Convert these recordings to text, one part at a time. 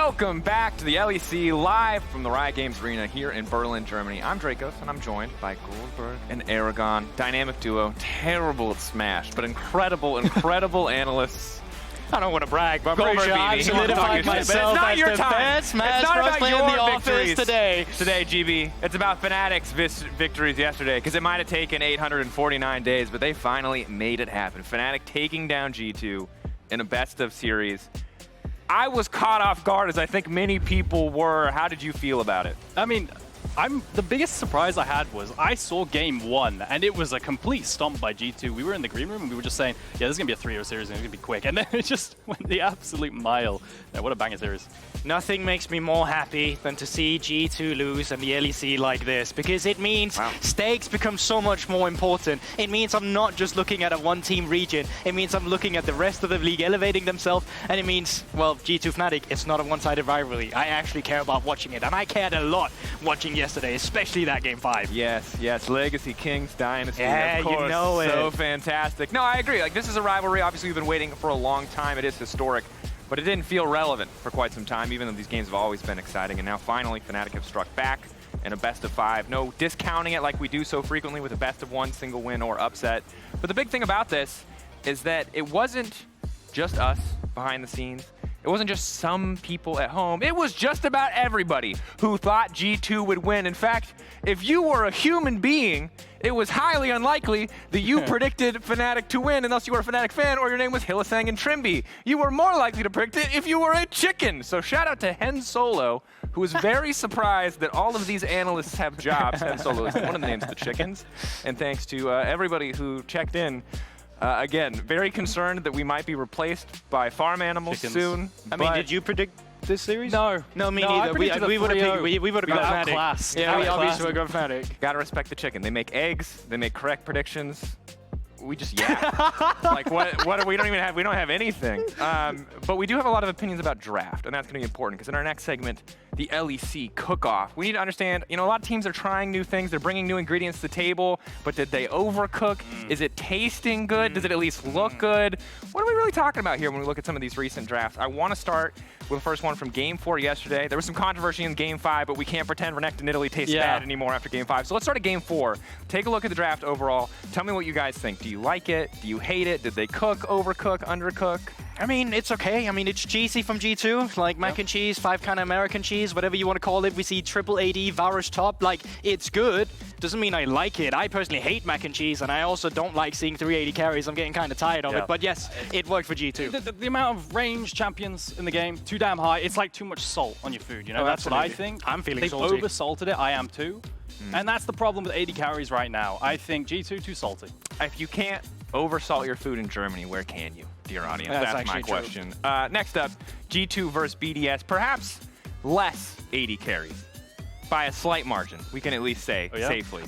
Welcome back to the LEC, live from the Riot Games Arena here in Berlin, Germany. I'm Dracos, and I'm joined by Goldberg and Aragon. Dynamic duo, terrible at Smash, but incredible analysts. I don't want to brag, but I'm pretty sure I've solidified myself as the best Smash Bros. Player in the office today. Today, GB, it's about Fnatic's victories yesterday, because it might have taken 849 days, but they finally made it happen. Fnatic taking down G2 in a best-of series. I was caught off guard, as I think many people were. How did you feel about it? I mean, the biggest surprise I had was I saw game one, and it was a complete stomp by G2. We were in the green room, and we were just saying, yeah, this is going to be a 3-0 series, and it's going to be quick. And then it just went the absolute mile. Yeah, what a banger series. Nothing makes me more happy than to see G2 lose and the LEC like this, because it means stakes become so much more important. It means I'm not just looking at a one-team region. It means I'm looking at the rest of the league elevating themselves, and it means, well, G2 Fnatic, it's not a one-sided rivalry. I actually care about watching it, and I cared a lot watching yesterday, especially that game 5. Yes, Legacy Kings Dynasty, yeah, of course, you know it. So fantastic. No, I agree. Like, this is a rivalry. Obviously, we've been waiting for a long time. It is historic. But it didn't feel relevant for quite some time, even though these games have always been exciting. And now finally, Fnatic have struck back in a best-of-5. No discounting it like we do so frequently with a best-of-1 single win or upset. But the big thing about this is that it wasn't just us behind the scenes. It wasn't just some people at home. It was just about everybody who thought G2 would win. In fact, if you were a human being, it was highly unlikely that you predicted Fnatic to win unless you were a Fnatic fan or your name was Hillisang and Trimby. You were more likely to predict it if you were a chicken. So shout out to Hen Solo, who was very surprised that all of these analysts have jobs. Hen Solo is one of the names of the chickens. And thanks to everybody who checked in. Again, very concerned that we might be replaced by farm animals soon. I mean, did you predict this series? No, me neither. We would have got Fnatic. Class. Yeah, we obviously would have gone Fnatic. Gotta respect the chicken. They make eggs. They make correct predictions. We just like what do we don't have anything. But we do have a lot of opinions about draft, and that's going to be important because in our next segment, the LEC cook-off, we need to understand, a lot of teams are trying new things. They're bringing new ingredients to the table, but did they overcook? Is it tasting good? Does it at least look good? What are we really talking about here when we look at some of these recent drafts? I want to start with the first one from Game 4 yesterday. There was some controversy in Game 5, but we can't pretend Renekton Italy tastes bad anymore after Game 5. So let's start at Game 4. Take a look at the draft overall. Tell me what you guys think. Do you like it? Do you hate it? Did they cook, overcook, undercook? I mean, it's okay. I mean, it's cheesy from G2, like mac and cheese, 5 kind of American cheese, whatever you want to call it. We see triple AD, Varus top. Like, it's good. Doesn't mean I like it. I personally hate mac and cheese, and I also don't like seeing 380 carries. I'm getting kind of tired of it. But yes, it worked for G2. The amount of range champions in the game, too damn high. It's like too much salt on your food, That's what I think. I'm feeling They've salty. over-salted it. I am too. And that's the problem with 80 carries right now. I think G2 too salty. If you can't oversalt your food in Germany, where can you, dear audience? That's my question. Next up, G2 versus BDS. Perhaps less 80 carries. By a slight margin, we can at least say safely.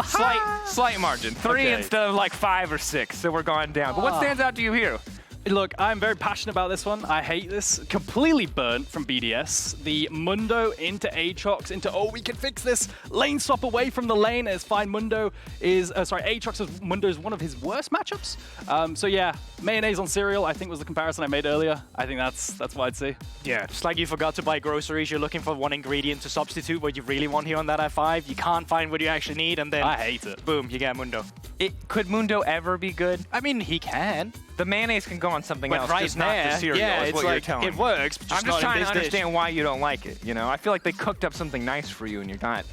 Slight margin. 3 instead of like 5 or 6, so we're going down. But what stands out to you here? Look, I'm very passionate about this one. I hate this. Completely burnt from BDS. The Mundo into Aatrox into, we can fix this. Lane swap away from the lane as fine Mundo is, Aatrox as Mundo is one of his worst matchups. So yeah, mayonnaise on cereal, I think was the comparison I made earlier. I think that's what I'd say. Yeah, just like you forgot to buy groceries, you're looking for one ingredient to substitute what you really want here on that i5. You can't find what you actually need, and then I hate it. Boom, you get Mundo. Could Mundo ever be good? I mean, he can. The mayonnaise can go on something else, right just not the cereal, is what you're telling me. It works, but I'm just trying to understand dish. why you don't like it, I feel like they cooked up something nice for you and you're not.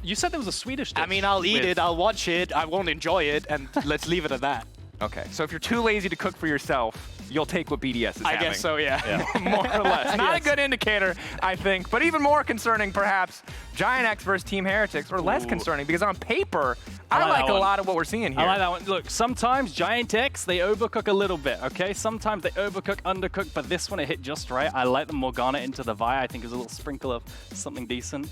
You said there was a Swedish dish. I mean, I'll eat it, I'll watch it, I won't enjoy it, and let's leave it at that. Okay, so if you're too lazy to cook for yourself, you'll take what BDS is having. I guess so, yeah. More or less. Not a good indicator, I think, but even more concerning, perhaps, Giant X versus Team Heretics, or less concerning, because on paper, I like a lot of what we're seeing here. I like that one. Look, sometimes Giant X, they overcook a little bit, okay? Sometimes they overcook, undercook, but this one, it hit just right. I like the Morgana into the Vi. I think it was a little sprinkle of something decent.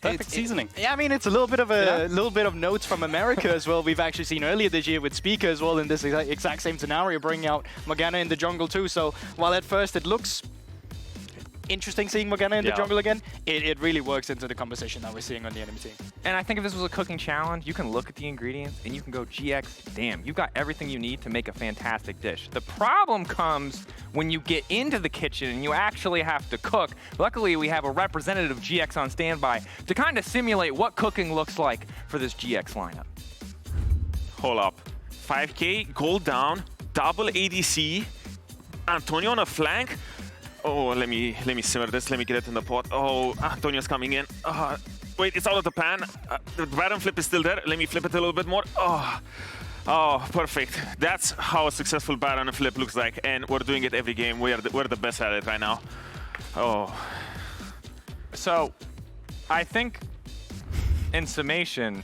Perfect seasoning. Yeah, I mean, it's a little bit of notes from America as well. We've actually seen earlier this year with Speaker as well in this exact same scenario, bringing out Morgana in the jungle too. So while at first it looks interesting seeing Morgana in the jungle again, it really works into the conversation that we're seeing on the enemy team. And I think if this was a cooking challenge, you can look at the ingredients and you can go, GX, damn, you've got everything you need to make a fantastic dish. The problem comes when you get into the kitchen and you actually have to cook. Luckily, we have a representative of GX on standby to kind of simulate what cooking looks like for this GX lineup. Hold up. 5K, gold down, double ADC, Antonio on a flank. Oh, let me simmer this. Let me get it in the pot. Oh, Antonio's coming in. Wait, it's out of the pan. The Baron flip is still there. Let me flip it a little bit more. Oh, perfect. That's how a successful Baron flip looks like, and we're doing it every game. We're the best at it right now. Oh. So, I think, in summation,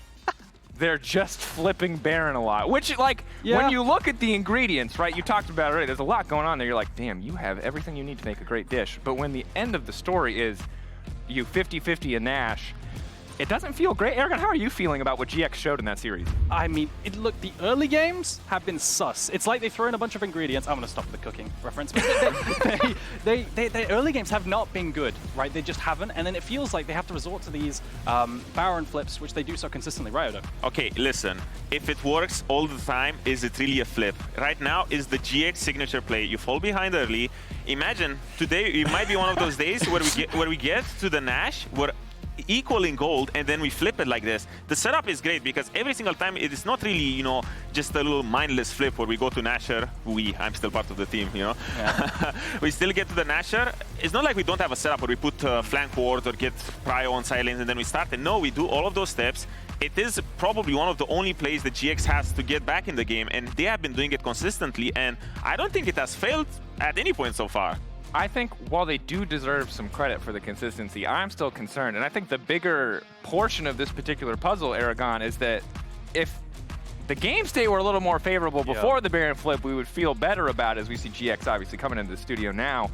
they're just flipping Baron a lot. Which, like, when you look at the ingredients, right, you talked about it already, there's a lot going on there. You're like, damn, you have everything you need to make a great dish. But when the end of the story is you 50-50 a Nash, it doesn't feel great. Aragon, how are you feeling about what GX showed in that series? I mean, look, the early games have been sus. It's like they throw in a bunch of ingredients. I'm going to stop the cooking reference. But they early games have not been good, right? They just haven't. And then it feels like they have to resort to these Baron flips, which they do so consistently, right, Odo? Okay, listen. If it works all the time, is it really a flip? Right now is the GX signature play. You fall behind early. Imagine today it might be one of those days where we get to the Nash, where equaling gold, and then we flip it like this. The setup is great because every single time it is not really, you know, just a little mindless flip where we go to Nasher. I'm still part of the team, you know. Yeah. We still get to the Nasher. It's not like we don't have a setup where we put flank ward or get prio on silence and then we start. And no, we do all of those steps. It is probably one of the only plays that GX has to get back in the game, and they have been doing it consistently, and I don't think it has failed at any point so far. I think while they do deserve some credit for the consistency, I'm still concerned. And I think the bigger portion of this particular puzzle, Aragon, is that if the game state were a little more favorable before the Baron flip, we would feel better about it, as we see GX obviously coming into the studio now.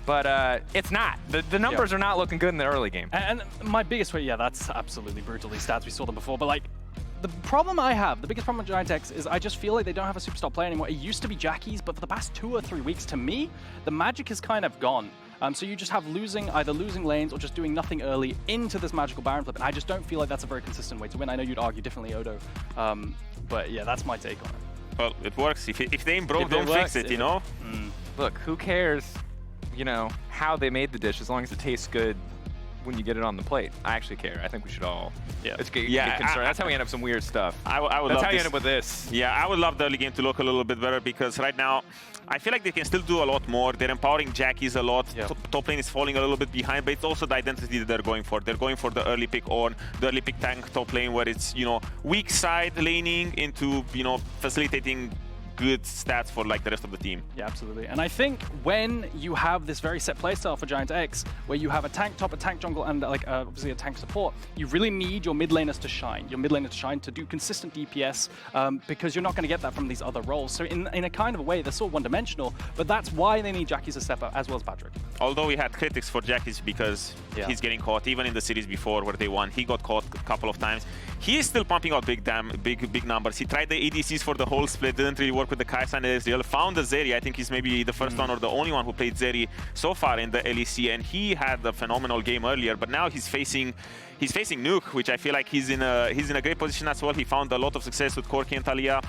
But it's not. The numbers are not looking good in the early game. And my biggest way, that's absolutely brutal, these stats. We saw them before. But like, the problem I have, the biggest problem with Giant X is I just feel like they don't have a superstar player anymore. It used to be Jackie's, but for the past 2 or 3 weeks, to me, the magic is kind of gone. So you just have either losing lanes or just doing nothing early into this magical Baron flip. And I just don't feel like that's a very consistent way to win. I know you'd argue differently, Odo. But yeah, that's my take on it. Well, it works. If the aim broke, don't fix it, you know? Look, who cares, you know, how they made the dish as long as it tastes good when you get it on the plate. I actually care. I think we should all get concerned. That's how we end up some weird stuff. I would That's love how you this. end up with this. Yeah, I would love the early game to look a little bit better because right now, I feel like they can still do a lot more. They're empowering Jackies a lot. Top lane is falling a little bit behind, but it's also the identity that they're going for. They're going for the early pick on, the early pick tank top lane where it's, you know, weak side laning into, you know, facilitating good stats for like the rest of the team. Yeah, absolutely. And I think when you have this very set playstyle for Giant X, where you have a tank top, a tank jungle, and like obviously a tank support, you really need your mid laners to shine. Your mid laners to shine to do consistent DPS because you're not going to get that from these other roles. So in a kind of a way, they're sort of one-dimensional, but that's why they need Jackies to step up as well as Patrick. Although we had critics for Jackies because he's getting caught, even in the series before where they won, he got caught a couple of times. He is still pumping out big numbers. He tried the ADCs for the whole split, didn't really work with the Kai'Sa and Ezreal. Found the Zeri. I think he's maybe the first one or the only one who played Zeri so far in the LEC, and he had a phenomenal game earlier. But now he's facing Nuke, which I feel like he's in a great position as well. He found a lot of success with Corki and Talia.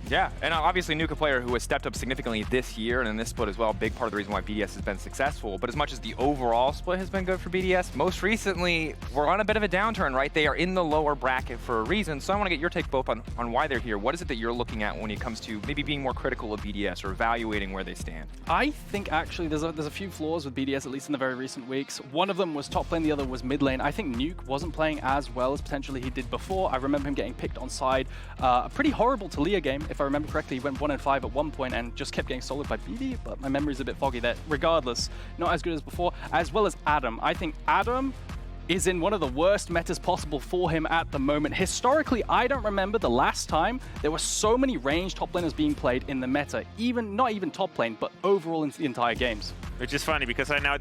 Yeah, and obviously Nuke, a player who has stepped up significantly this year and in this split as well, big part of the reason why BDS has been successful. But as much as the overall split has been good for BDS, most recently we're on a bit of a downturn, right? They are in the lower bracket for a reason. So I want to get your take both on why they're here. What is it that you're looking at when it comes to maybe being more critical of BDS or evaluating where they stand? I think actually there's a few flaws with BDS, at least in the very recent weeks. One of them was top lane, the other was mid lane. I think Nuke wasn't playing as well as potentially he did before. I remember him getting picked on side. A pretty horrible Talia game, if I remember correctly. He went 1-5 at one point and just kept getting soloed by BD, but my memory's a bit foggy there. Regardless, not as good as before, as well as Adam. I think Adam is in one of the worst metas possible for him at the moment. Historically, I don't remember the last time there were so many ranged top laners being played in the meta, not even top lane, but overall in the entire games. Which is funny because right now,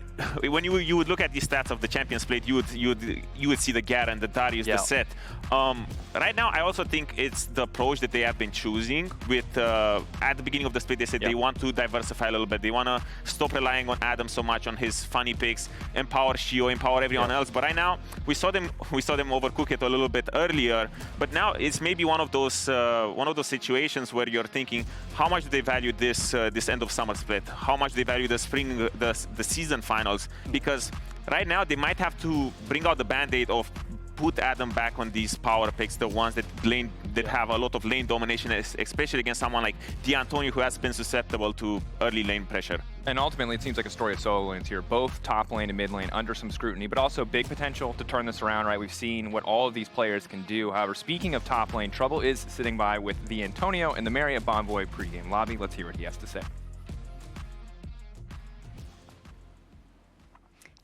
when you would look at the stats of the Champions Plate, you would see the Garen, the Darius, the Set. Right now, I also think it's the approach that they have been choosing. With at the beginning of the split, they said they want to diversify a little bit. They want to stop relying on Adam so much on his funny picks, empower Shio, empower everyone else. But right now, we saw them overcook it a little bit earlier. But now it's maybe one of those situations where you're thinking, how much do they value this end of summer split? How much they value the spring, the season finals? Because right now they might have to bring out the band-aid of put Adam back on these power picks, the ones that have a lot of lane domination, especially against someone like D'Antonio, who has been susceptible to early lane pressure. And ultimately, it seems like a story of solo lanes here. Both top lane and mid lane under some scrutiny, but also big potential to turn this around, right? We've seen what all of these players can do. However, speaking of top lane, Trouble is sitting by with D'Antonio in the Marriott Bonvoy pregame lobby. Let's hear what he has to say.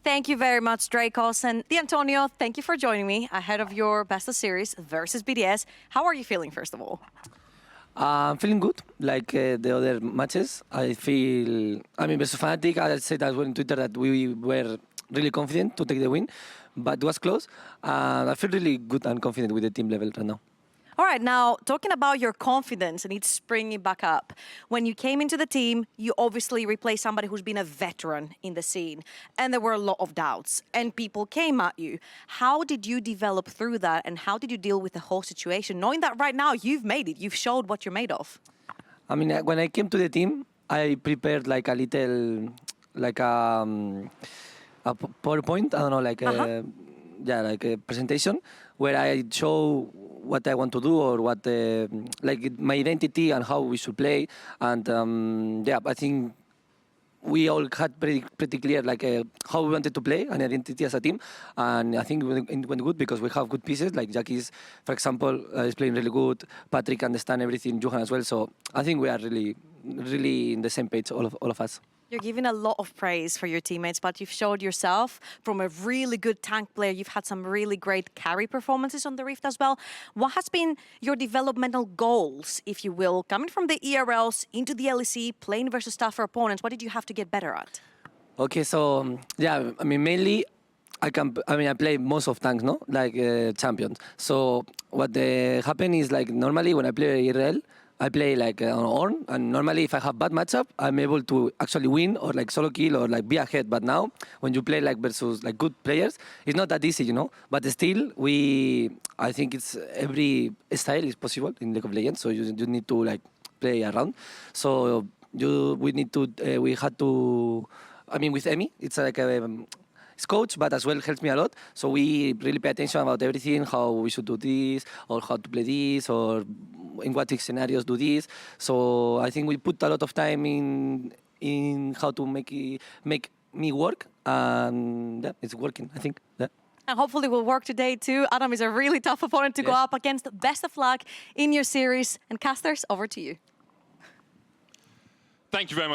Thank you very much, Dracos. And D'Antonio, thank you for joining me ahead of your Best of Series versus BDS. How are you feeling, first of all? I'm feeling good, like the other matches. I feel, versus Fnatic, I said as well on Twitter that we were really confident to take the win, but it was close. I feel really good and confident with the team level right now. All right, now talking about your confidence and it's springing back up. When you came into the team, you obviously replaced somebody who's been a veteran in the scene, and there were a lot of doubts, and people came at you. How did you develop through that, and how did you deal with the whole situation, knowing that right now you've made it, you've showed what you're made of? When I came to the team, I prepared like a little, like a PowerPoint. I don't know, like like a presentation where I show what I want to do or what, like my identity and how we should play. And I think we all had pretty clear like how we wanted to play and identity as a team. And I think it went good because we have good pieces. Like Jackie's, for example, is playing really good. Patrick understands everything, Johan as well. So I think we are really in the same page, all of us. You're giving a lot of praise for your teammates, but you've showed yourself from a really good tank player. You've had some really great carry performances on the Rift as well. What has been your developmental goals, if you will, coming from the ERLs into the LEC, playing versus tougher opponents? What did you have to get better at? Okay, so mainly I play most of tanks, no, like champions. So what happen is like normally when I play ERL, I play like on Ornn, and normally if I have bad matchup, I'm able to actually win or like solo kill or like be ahead. But now, when you play like versus like good players, it's not that easy, you know. But still, I think it's every style is possible in League of Legends. So you need to like play around. So we had to. With Emi, it's like it's coach, but as well helps me a lot. So we really pay attention about everything, how we should do this, or how to play this, or in what scenarios do this. So I think we put a lot of time in how to make me work, and it's working, I think. Yeah. And hopefully will work today too. Adam is a really tough opponent to go up against. Best of luck in your series. And casters, over to you. Thank you very much.